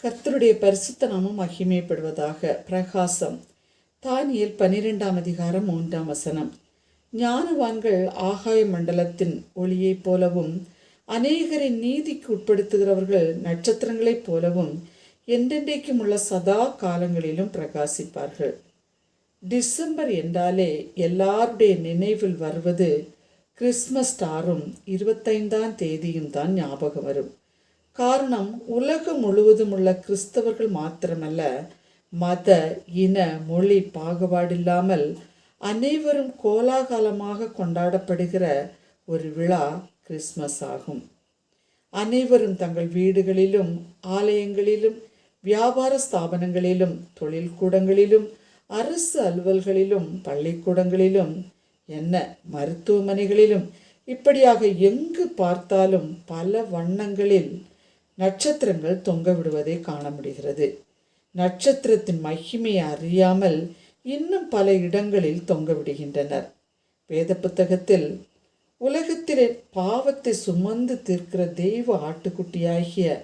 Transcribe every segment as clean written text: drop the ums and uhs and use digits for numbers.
கர்த்தருடைய பரிசுத்த நாமம் மகிமைப்படுவதாக. பிரகாசம். தானியேல் 12ஆம் அதிகாரம் 3ஆம் வசனம். ஞானவான்கள் ஆகாய மண்டலத்தின் ஒளியைப் போலவும் அநேகரின் நீதிக்கு உட்படுத்துகிறவர்கள் நட்சத்திரங்களைப் போலவும் என்றென்றைக்கும் உள்ள சதா காலங்களிலும் பிரகாசிப்பார்கள். டிசம்பர் என்றாலே எல்லாருடைய நினைவில் வருவது கிறிஸ்மஸ் ஸ்டாரும் 25ஆம் தேதியும் தான் ஞாபகம் வரும். காரணம், உலகம் முழுவதும் உள்ள கிறிஸ்தவர்கள் மாத்திரமல்ல, மத இன மொழி பாகுபாடில்லாமல் அனைவரும் கோலாகலமாக கொண்டாடப்படுகிற ஒரு விழா கிறிஸ்மஸ் ஆகும். அனைவரும் தங்கள் வீடுகளிலும் ஆலயங்களிலும் வியாபார ஸ்தாபனங்களிலும் தொழில்கூடங்களிலும் அரசு அலுவல்களிலும் பள்ளிக்கூடங்களிலும் மருத்துவமனைகளிலும் இப்படியாக எங்கு பார்த்தாலும் பல வண்ணங்களில் நட்சத்திரங்கள் தொங்க விடுவதை காண முடிகிறது. நட்சத்திரத்தின் மகிமையை அறியாமல் இன்னும் பல இடங்களில் தொங்க விடுகின்றனர். வேத புத்தகத்தில் உலகத்திலே பாவத்தை சுமந்து தீர்க்கிற தெய்வ ஆட்டுக்குட்டியாகிய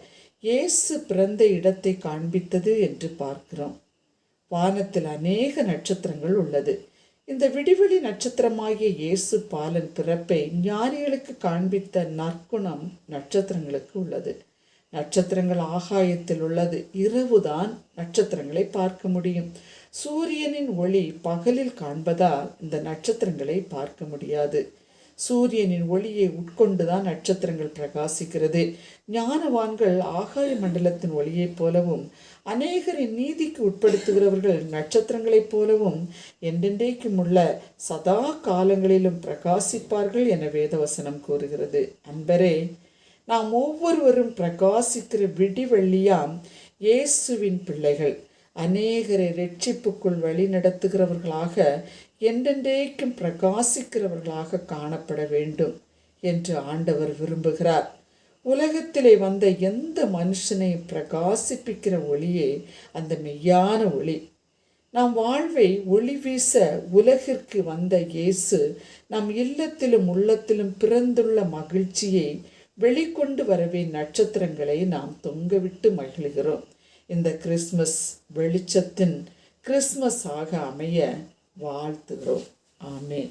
இயேசு பிறந்த இடத்தை காண்பித்தது என்று பார்க்கிறோம். வானத்தில் அநேக நட்சத்திரங்கள் உள்ளது. இந்த விடிவெளி நட்சத்திரமாகிய இயேசு பாலன் பிறப்பை ஞானிகளுக்கு காண்பித்த நற்குணம் நட்சத்திரங்களுக்கு உள்ளது. நட்சத்திரங்கள் ஆகாயத்தில் உள்ளது. இரவுதான் நட்சத்திரங்களை பார்க்க முடியும். சூரியனின் ஒளி பகலில் காண்பதால் இந்த நட்சத்திரங்களை பார்க்க முடியாது. சூரியனின் ஒளியை உட்கொண்டுதான் நட்சத்திரங்கள் பிரகாசிக்கிறது. ஞானவான்கள் ஆகாய மண்டலத்தின் ஒளியைப் போலவும் அநேகரின் நீதிக்கு உட்படுத்துகிறவர்கள் நட்சத்திரங்களைப் போலவும் என்றென்றைக்கும் உள்ள சதா காலங்களிலும் பிரகாசிப்பார்கள் என வேதவசனம் கூறுகிறது. அன்பரே, நாம் ஒவ்வொருவரும் பிரகாசிக்கிற விடிவெள்ளியாம் இயேசுவின் பிள்ளைகள். அநேகரை இரட்சிப்புக்குள் வழி நடத்துகிறவர்களாக என்றென்றைக்கும் பிரகாசிக்கிறவர்களாக காணப்பட வேண்டும் என்று ஆண்டவர் விரும்புகிறார். உலகத்திலே வந்த எந்த மனுஷனையும் பிரகாசிப்பிக்கிற ஒளியே அந்த மெய்யான ஒளி. நாம் வாழ்வை ஒளி வீச உலகிற்கு வந்த இயேசு நம் இல்லத்திலும் உள்ளத்திலும் பிறந்துள்ள மகிழ்ச்சியை வெளிக்கொண்டு வரவே நட்சத்திரங்களை நாம் தொங்கவிட்டு மகிழ்கிறோம். இந்த கிறிஸ்மஸ் வெளிச்சத்தின் கிறிஸ்மஸ் ஆக அமைய வாழ்த்துகிறோம். ஆமென்.